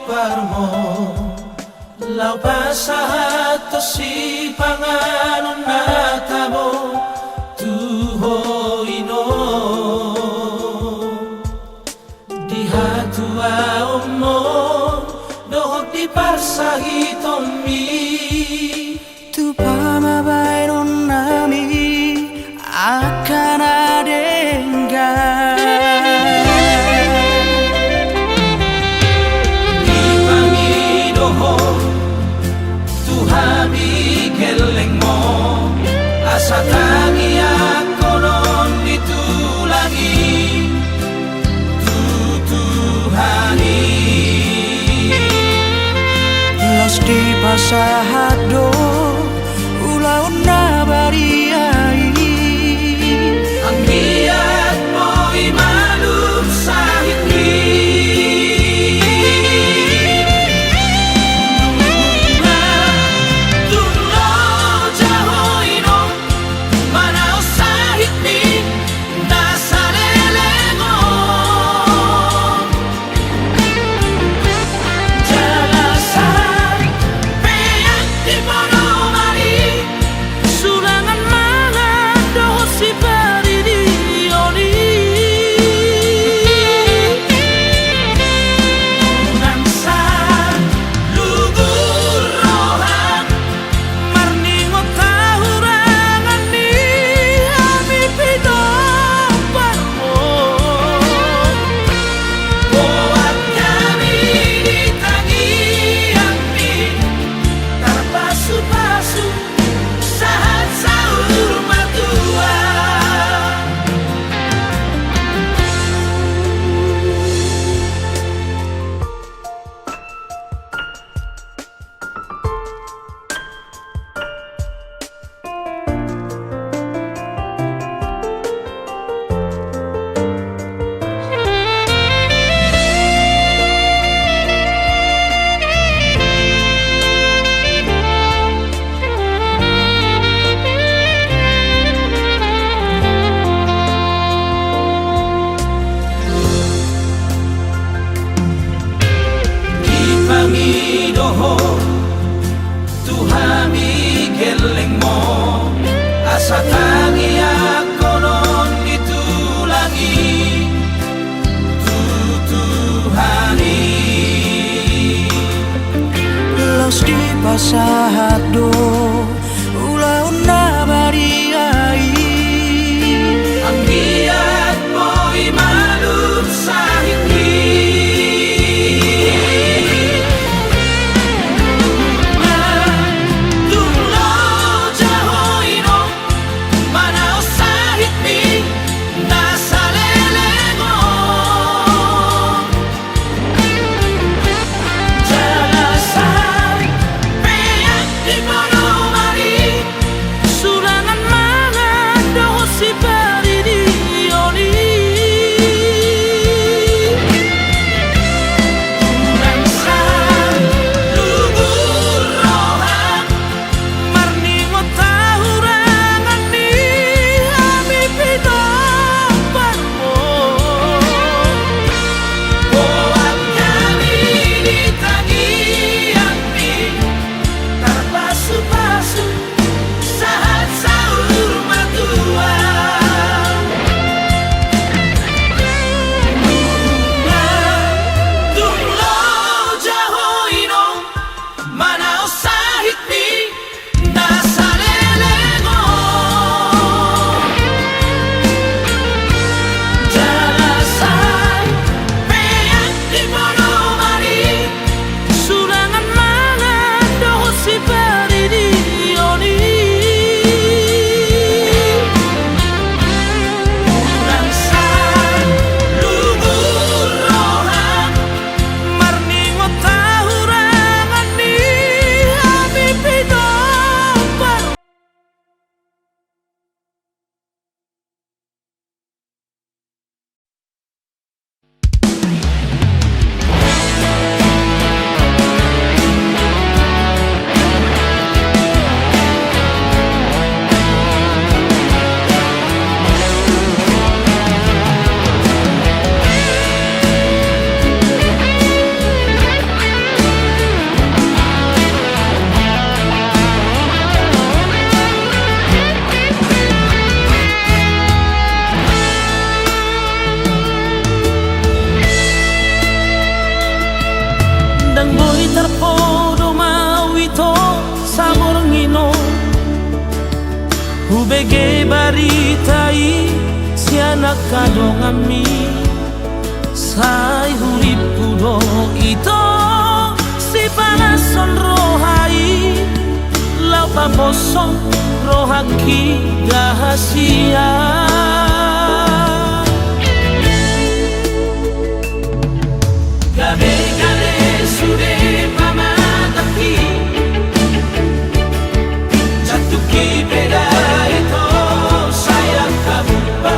parmo lau pasahat to si panganon natamo tuhoino diha tua omo dohok di parsahitomi tu pamabayron nami akan adenggan asa tangi ako noon ditulangi tutuhani los di pasahado ulaw na bariyay ang biyat mo'y malubsahit Tuhami geleng mo asa tangi ako noon ditulangi tutuhani los di pasahado ulaw na bariyay ang biyat mo'y malubsahit di mono Subege baritai sianak kadong ami Sai huripu do ito si panason rohai Lau pabosong rohaki rahasia Gale-gale sude pamataki Jatuki beda ito sayang kabumba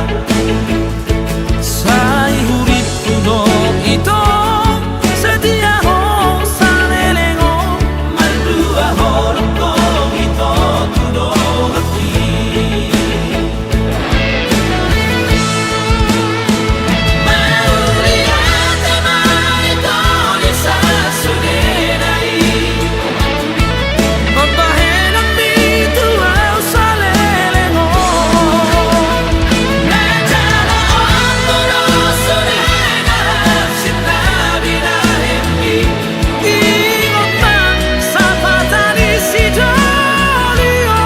Sai huripu do ito setia ho salelengo Maldua horoko ito tudo hati Mauriate marito ni sa sudenai Mabahenang mito au salelengo Najala ondoro surena sinabi na hemmi Ingotang sapatani si Jolio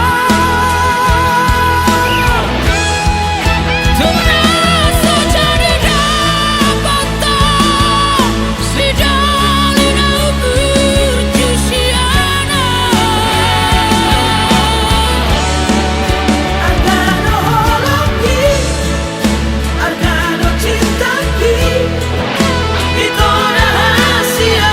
Tunasa jadi dapat si Jolio berjusiana Argano holoki, argano cintaki Itu rahasia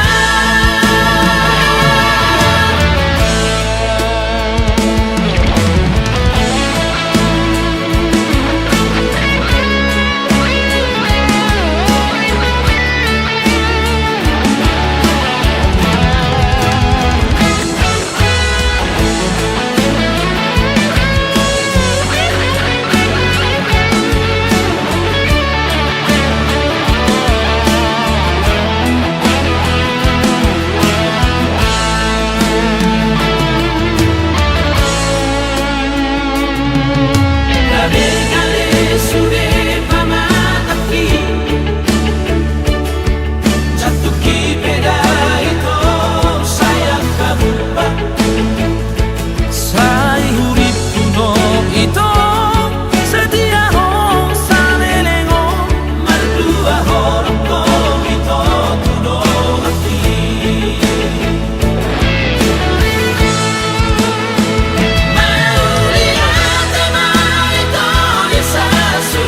Gale-gale sude pamataki Jatuki beda ito sayang kabumba Sai huripu do ito setia ho salelengo Maldua horoko ito tudo hati Mauriate marito ni sa sudenai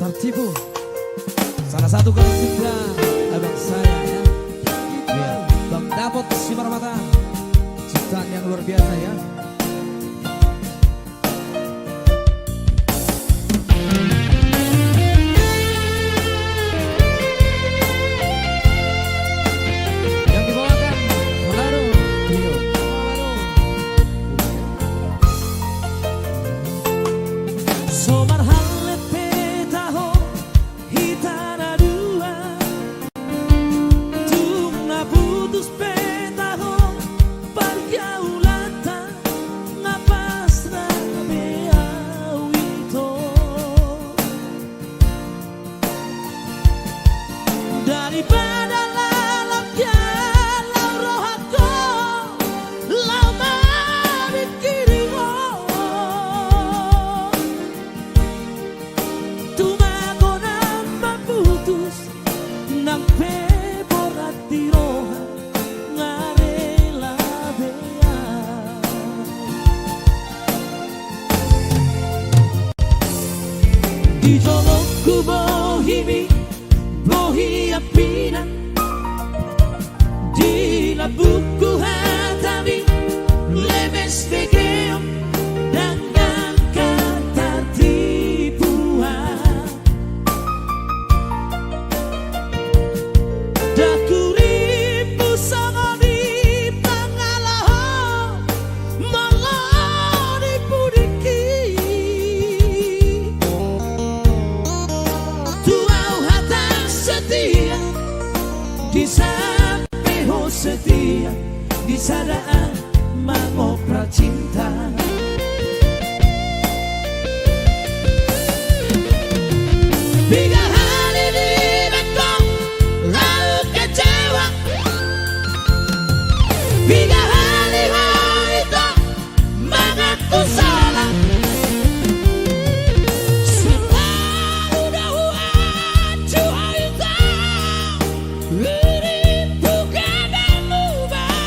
tertipu. Salah satu kalau cipta abang saya ya. Ya, Bang Dapot Simarmata. Ciptaan yang luar biasa ya. Yang dibawakan Manado Trio. Somarhalle petaho hitana dua Tuna putus petaho pergaulata ngapas na beau itu daripada lalapnya lau rohako lau marikiriho tumago na maputus ng peborat tiroha nga rela bea di jolok ku bohimi bohi apina di labuku hatami lemes begeo dengan kata tipuan dakuripu sama di pangalaho malah dipudiki tuau hatang setia di sampeho setia di sadaan mangopra cinta Biga hari di bekong lalu kecewa Biga hari itu mengaku salah Selalu dahuan cuaca Ini bukan mubah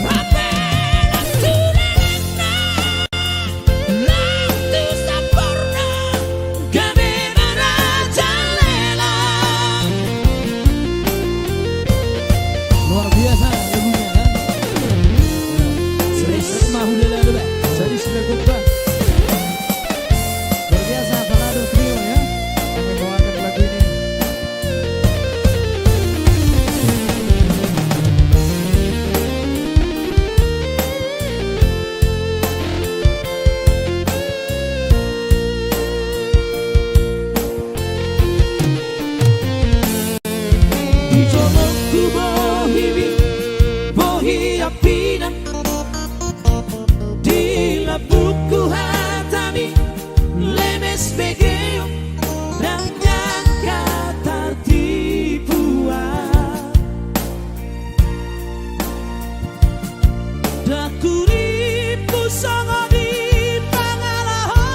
Apela turena Nanti sempurna Kami merajalela Luar biasa lagunya kan. Sering mahulela dulu ya. Jadi sudah kumpul. Luar biasa Manado Trio ya. Yang membawakan lagu ini. Di jolokku bohimi bohi apina di labuku hatami lemes begeo dengan kata tipuan dakuripu sama di pangalaho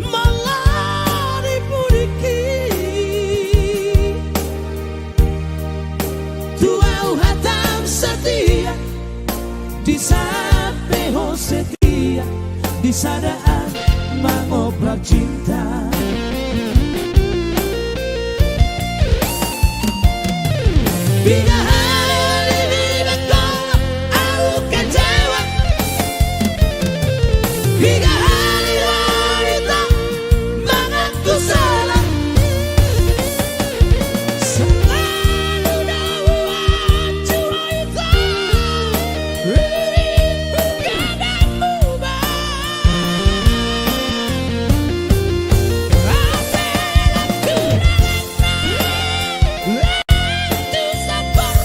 malah dipudiki tuau hatam setia di sampeho setia di sadaan mangoprak cinta Biga hari di bekong aku kecewa Biga hari itu mengaku salah Selalu dahuan cuaca Ini bukan mubah Apela turena Nanti sempurna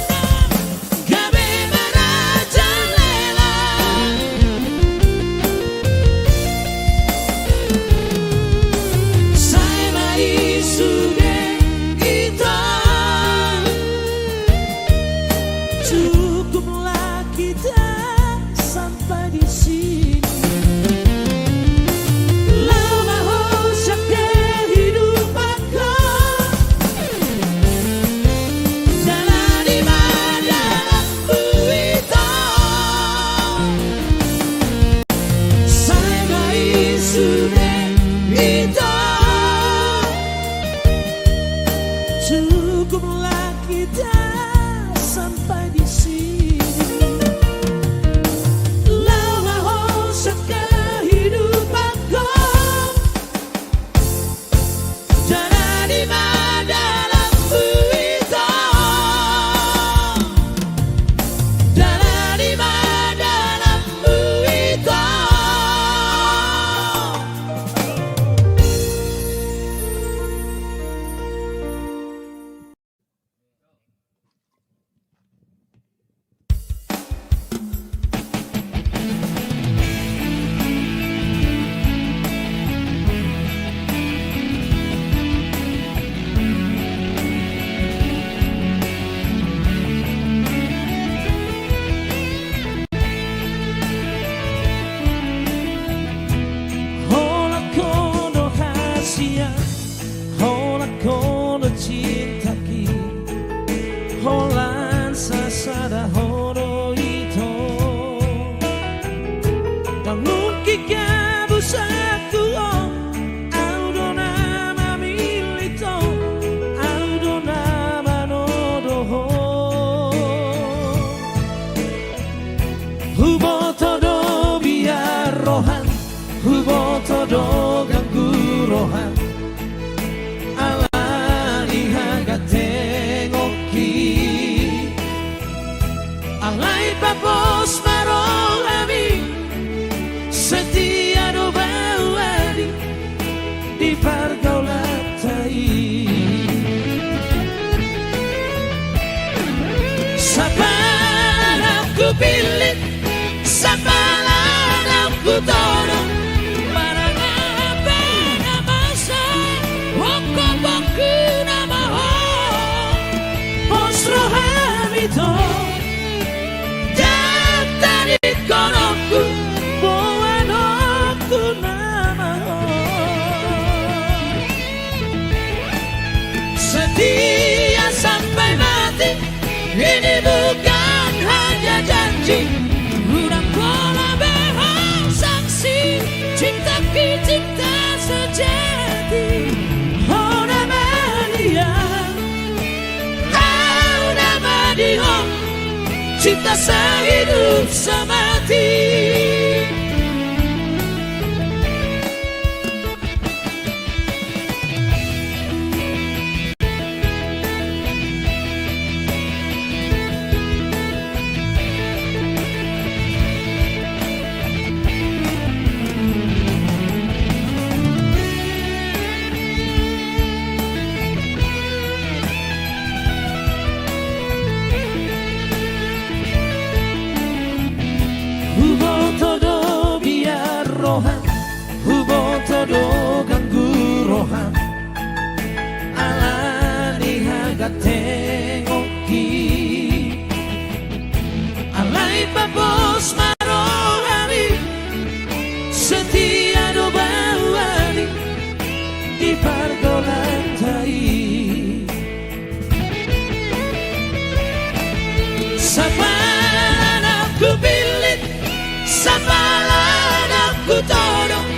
cukuplah kita sampai di sini. Lama kehidupanku jangan di dalam itu, jangan di dalam itu. Bos marolami setia do bawadi di pergaulatai sabaran aku pilih sabaran aku tolong barang apa nama saya wongko-wongko nama bos rohani to setia sampai mati. Ini bukan hanya janji, udah pola bersaksi cinta cinta sejati. Oh nama dia, oh nama dia, cinta sehidup semati. Hubo todo ganggu rohan alani haga tengoki alai babos marohani setia do bawani di pergaulantai sabaran aku pilih sabaran aku tolong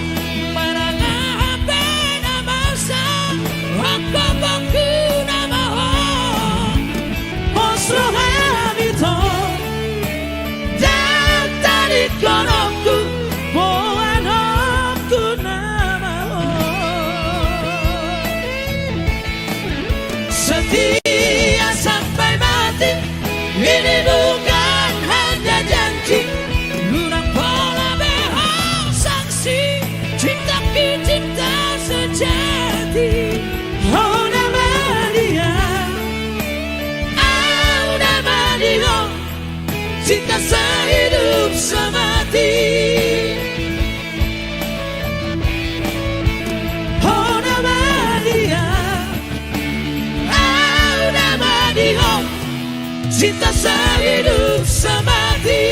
setia sampai mati. Ini bukan hanya janji, udah pola bersaksi cinta cinta sejati. Oh nama dia, oh nama dia, cinta sehidup semati. Oh nama dia, cinta sehidup semati.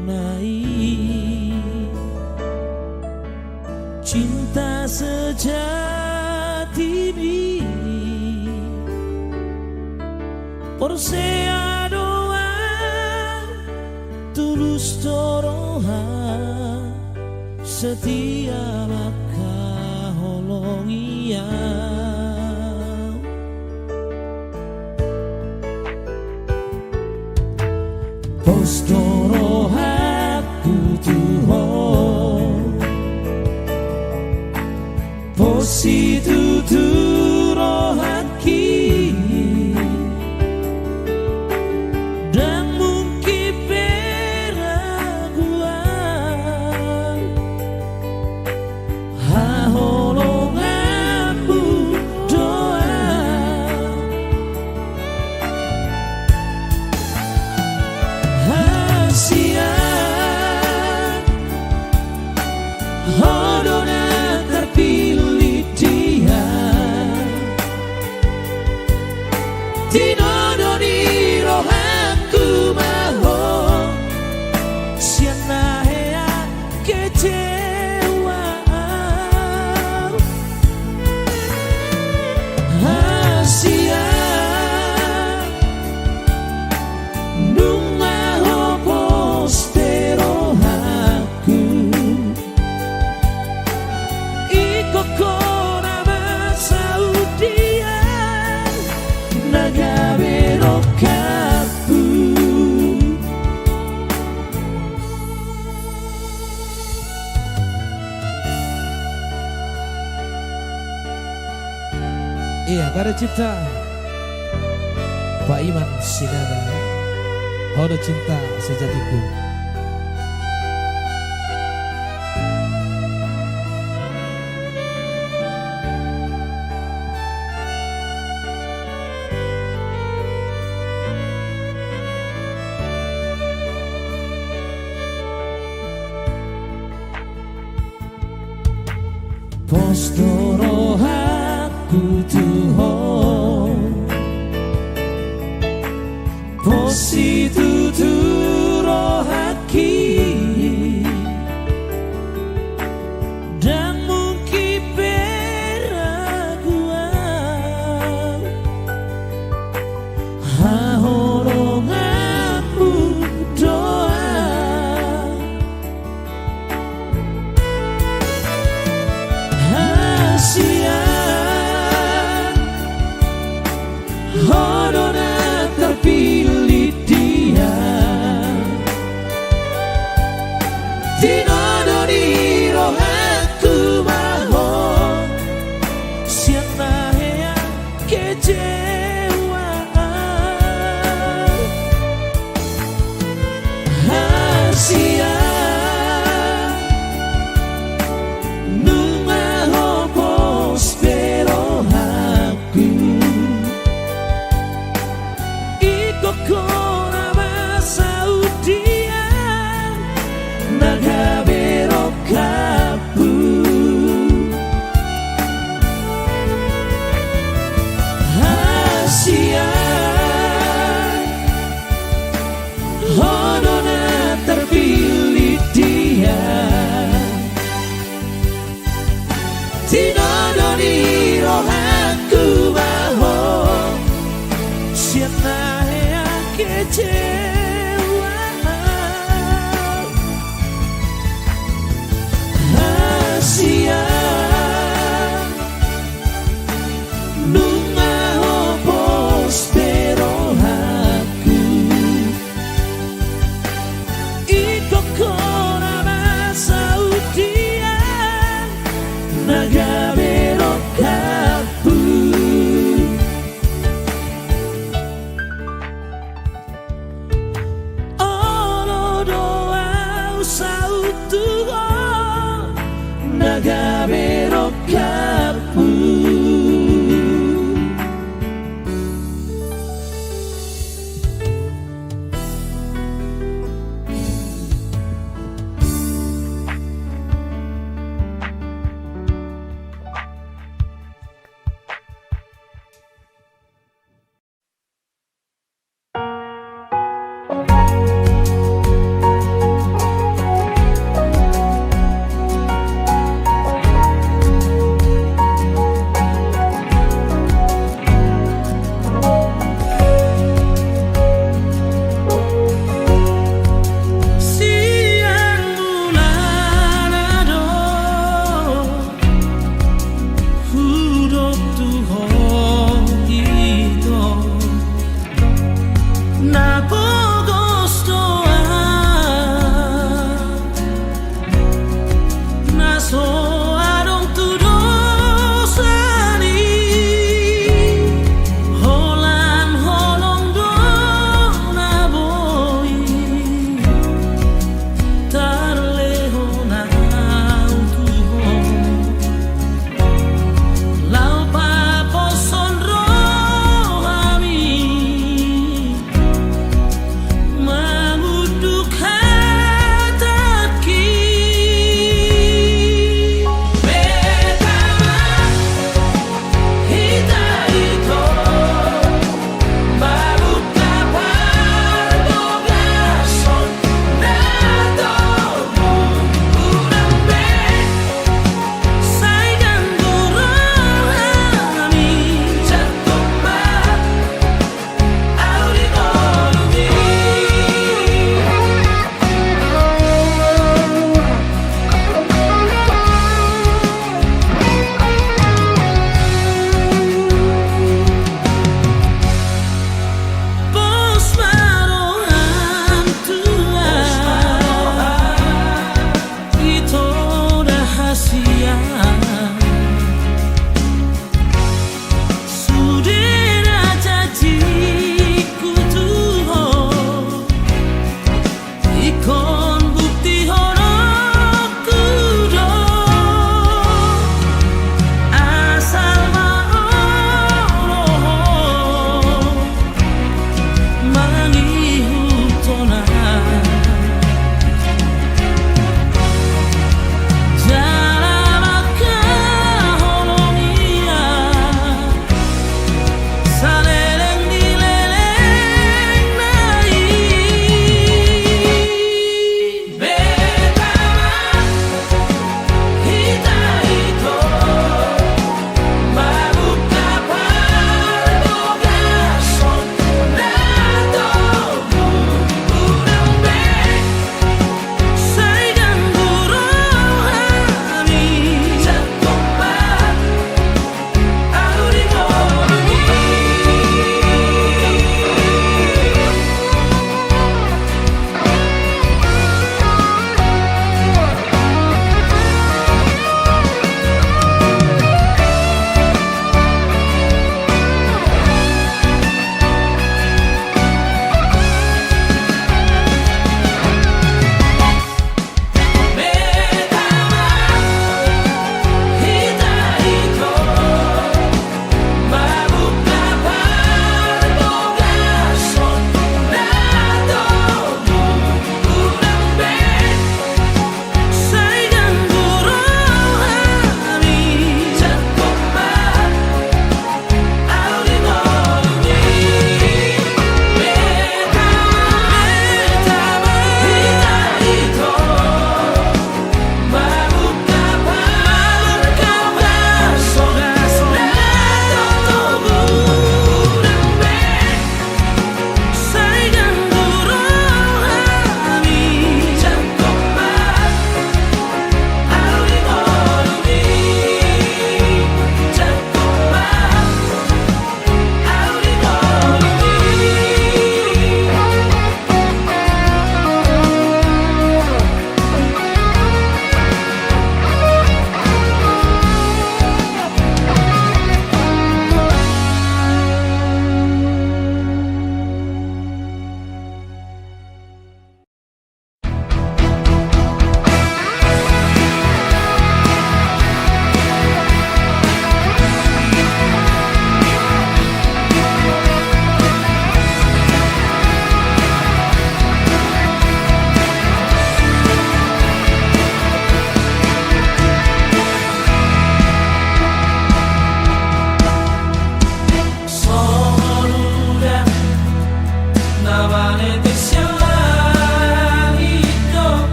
napunai cinta sejati Porsea doa tulus toroha setia maka holongia Postoroha kutuho Positu turohaki dan mungkin peraguan haholonganmu doa hasian hodona terpilih dia tinodoni rohaku maho siana hea kecewa hasian nungaho posterohaku ikokona masaudia nagabero kapu Iya, karya cipta Pak Iman Sinaga, Hodo Cinta Sejatiku. Postorohaku tuho Positu turohaki dan mungkin peraguan haholonganmu doa hasian hodona terpilih dia tinodoni rohaku maho siana hea kecewa hasian nungaho posterohaku ikokona masaudia nagabero kapu hasian hodona terpilih dia tinodoni rohaku maho siana hea kecewa hasian nungaho posterohaku ikokona masaudia nagabero kapu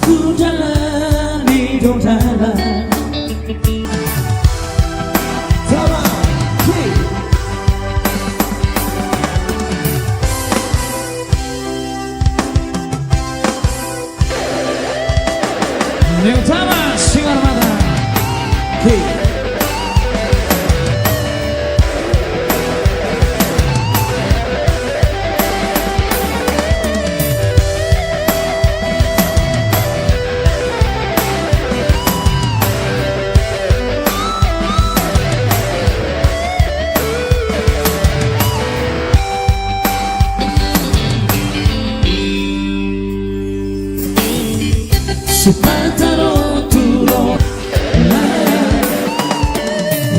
ku jalani dong jalan. Sama Ki. Yang utama Singar Mata Ki. Sepataro turo la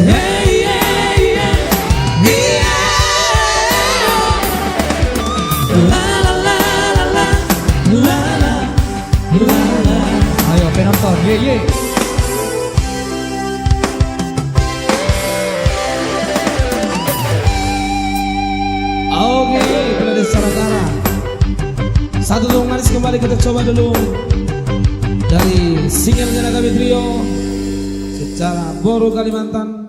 hey hey hey la la la la la la la la. Ayo penonton, ye ye. Oke, playlist saudara. Satu dong manis kembali kita coba dulu. Dari singlenya kami trio secara Boru Kalimantan.